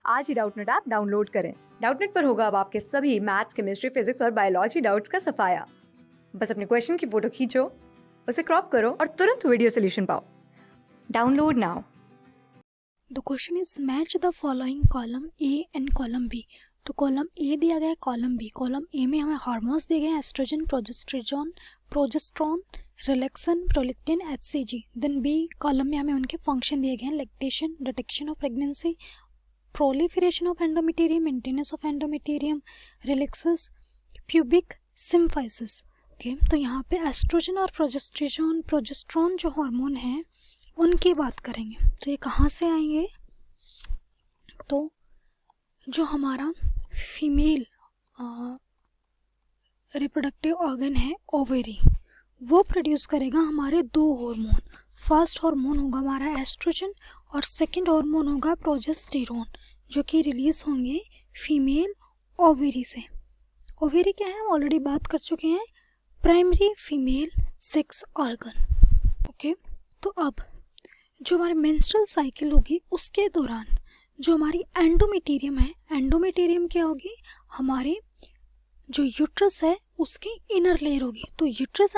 आज ही Doubtnut app download करें। Doubtnut पर होगा अब आपके सभी मैथ्स, केमिस्ट्री, फिजिक्स और बायोलॉजी डाउट्स का सफाया। बस अपने क्वेश्चन की फोटो खींचो, उसे क्रॉप करो और तुरंत वीडियो सोल्यूशन पाओ। Download now. The question is match the following column A and column B. तो कॉलम ए दिया गया है, कॉलम बी। कॉलम ए में हमें हार्मोन्स दिए गए हैं, estrogen, progesterone, relaxin, prolactin, HCG. Then B column में हमें उनके फंक्शन दिए गए हैं, lactation, detection of pregnancy, proliferation of endometrium, maintenance of endometrium, relaxes, pubic symphysis। Okay, तो यहाँ पे एस्ट्रोजन और प्रोजेस्ट्रॉन जो हार्मोन हैं उनकी बात करेंगे। तो ये कहाँ से आएंगे? तो जो हमारा फीमेल रिप्रोडक्टिव ऑर्गन है ओवेरी, वो प्रोड्यूस करेगा हमारे दो हार्मोन। फर्स्ट हार्मोन होगा हमारा एस्ट्रोजन और सेकंड हार्मोन होगा प्रोजेस्टेरोन, जो कि रिलीज होंगे फीमेल ओवेरी से। ओवेरी क्या है, हम ऑलरेडी बात कर चुके हैं, primary female sex organ. Okay, तो अब जो हमारी मेंस्ट्रुअल साइकिल होगी उसके दौरान जो हमारी एंडोमेटेरियम है, एंडोमेटेरियम क्या होगी, हमारे जो यूट्रस है उसकी इनर लेयर होगी। तो यूट्रस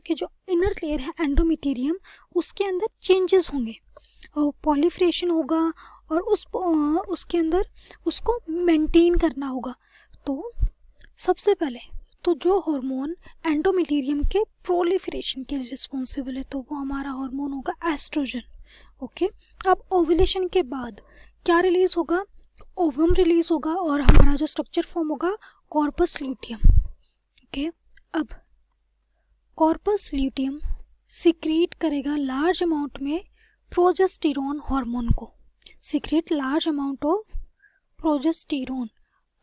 के जो इनर लेयर है एंडोमेटेरियम, उसके अंदर चेंजेस होंगे और पॉलीफ्रेशन होगा और उसके अंदर उसको मेंटेन करना होगा। तो सबसे पहले तो जो हार्मोन एंडोमेटेरियम के प्रोलिफरेशन के लिए रिस्पॉन्सिबल है, तो वो हमारा हार्मोन होगा एस्ट्रोजन। ओके, अब ओव्यूलेशन के बाद क्या रिलीज होगा, ओवम रिलीज होगा और हमारा जो स्ट्रक्चर फॉर्म होगा कॉर्पस ल्यूटियम। ओके, अब कॉर्पस ल्यूटियम सीक्रेट करेगा लार्ज अमाउंट में प्रोजेस्टेरोन हार्मोन को, secret large amount of progesterone.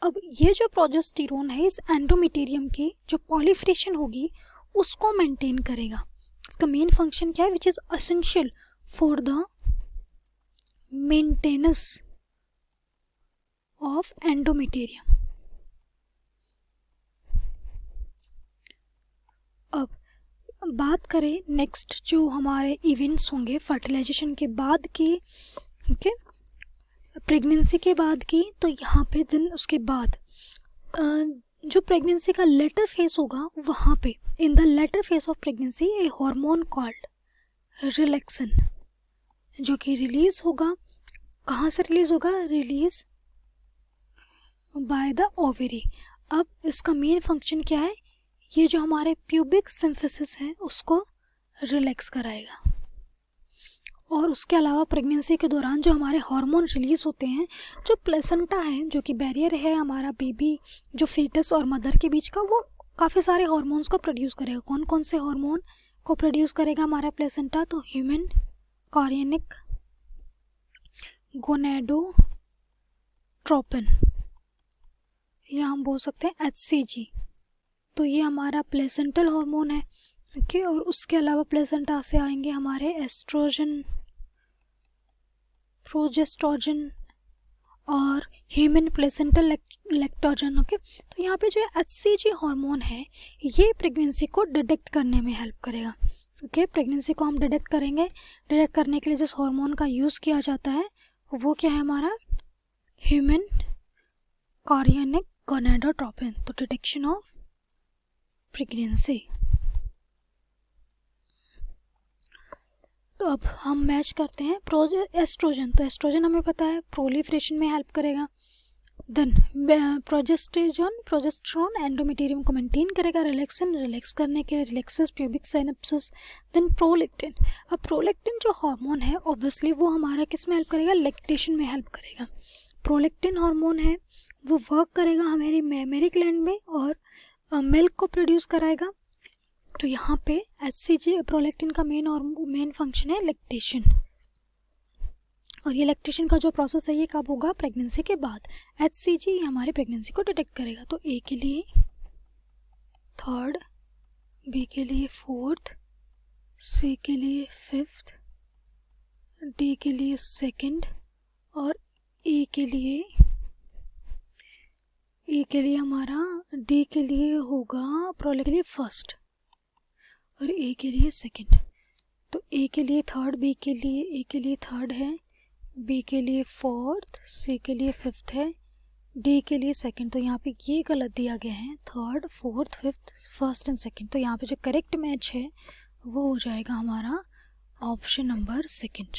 अब ये जो प्रोजेस्टेरोन है इस एंडोमेटेरियम की जो पॉलीफ्रेशन होगी उसको मेंटेन करेगा। इसका मेन फंक्शन क्या है, which is essential for the maintenance of endometrium. अब बात करें नेक्स्ट जो हमारे इवेंट्स होंगे फर्टिलाइजेशन के बाद की, ओके, प्रेगनेंसी के बाद की। तो यहाँ पे दिन उसके बाद जो प्रेगनेंसी का लेटर फेस होगा, वहाँ पे in the later phase of pregnancy a hormone called relaxin जो कि रिलीज होगा, कहाँ से रिलीज होगा, रिलीज बाय द ओवेरी। अब इसका मेन फंक्शन क्या है, ये जो हमारे प्यूबिक सिम्फिसिस है उसको रिलैक्स कराएगा। और उसके अलावा प्रेगनेंसी के दौरान जो हमारे हार्मोन रिलीज होते हैं, जो प्लेसेंटा है जो कि बैरियर है हमारा बेबी जो फीटस और मदर के बीच का, वो काफ़ी सारे हार्मोन्स को प्रोड्यूस करेगा। कौन कौन से हार्मोन को प्रोड्यूस करेगा हमारा प्लेसेंटा, तो ह्यूमन कॉरियनिक गोनेडोट्रोपिन, या हम बोल सकते हैं एचसीजी। तो ये हमारा प्लेसेंटल हार्मोन है। ओके, और उसके अलावा प्लेसेंटा से आएंगे हमारे एस्ट्रोजन, प्रोजेस्ट्रोजन और ह्यूमन प्लेसेंटल लैक्टोजन। ओके, तो यहाँ पे जो एचसीजी हार्मोन है ये प्रेगनेंसी को डिटेक्ट करने में हेल्प करेगा। ओके, प्रेगनेंसी को हम डिटेक्ट करेंगे। डिटेक्ट करने के लिए जिस हार्मोन का यूज़ किया जाता है वो क्या है हमारा, ह्यूमन कॉरियनिक गोनेडोट्रोपिन। तो डिटेक्शन ऑफ प्रेगनेंसी। तो अब हम मैच करते हैं एस्ट्रोजन। तो एस्ट्रोजन हमें पता है प्रोलिफरेशन में हेल्प करेगा। देन प्रोजेस्ट्रॉन एंडोमेटेरियम को मेंटेन करेगा, रिलैक्स करने के लिए relaxes pubic synapsis. Then prolactin, अब प्रोलेक्टिन जो हार्मोन है ऑब्वियसली वो हमारा किस में हेल्प करेगा, लैक्टेशन में हेल्प करेगा। प्रोलेक्टिन हार्मोन है वो वर्क करेगा हमारी मेमरी ग्लैंड में और मिल्क को प्रोड्यूस कराएगा। तो यहाँ पे एचसीजी प्रोलेक्टिन का मेन फंक्शन है लैक्टेशन, और ये लैक्टेशन का जो प्रोसेस है ये कब होगा, प्रेगनेंसी के बाद। एचसीजी हमारी प्रेगनेंसी को डिटेक्ट करेगा। तो ए के लिए थर्ड, बी के लिए फोर्थ, सी के लिए फिफ्थ, डी के लिए सेकंड और ए के लिए हमारा डी के लिए होगा प्रोले के लिए फर्स्ट और ए के लिए सेकंड। तो ए के लिए थर्ड, बी के लिए ए के लिए थर्ड है, बी के लिए फोर्थ, सी के लिए फिफ्थ है, डी के लिए सेकंड। तो यहाँ पे ये गलत दिया गया है, third, fourth, fifth, first and second. तो यहाँ पे जो करेक्ट मैच है वो हो जाएगा हमारा ऑप्शन नंबर सेकंड।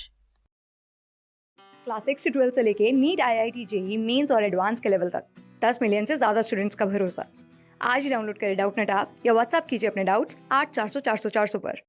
क्लास 6 से 12 से लेके नीट, IIT, JEE मेंस और एडवांस के लेवल तक 10 मिलियन से ज़्यादा स्टूडेंट्स का भरोसा। आज ही डाउनलोड करें डाउटनेट ऐप या व्हाट्सएप कीजिए अपने डाउट्स 8400 400 400 पर।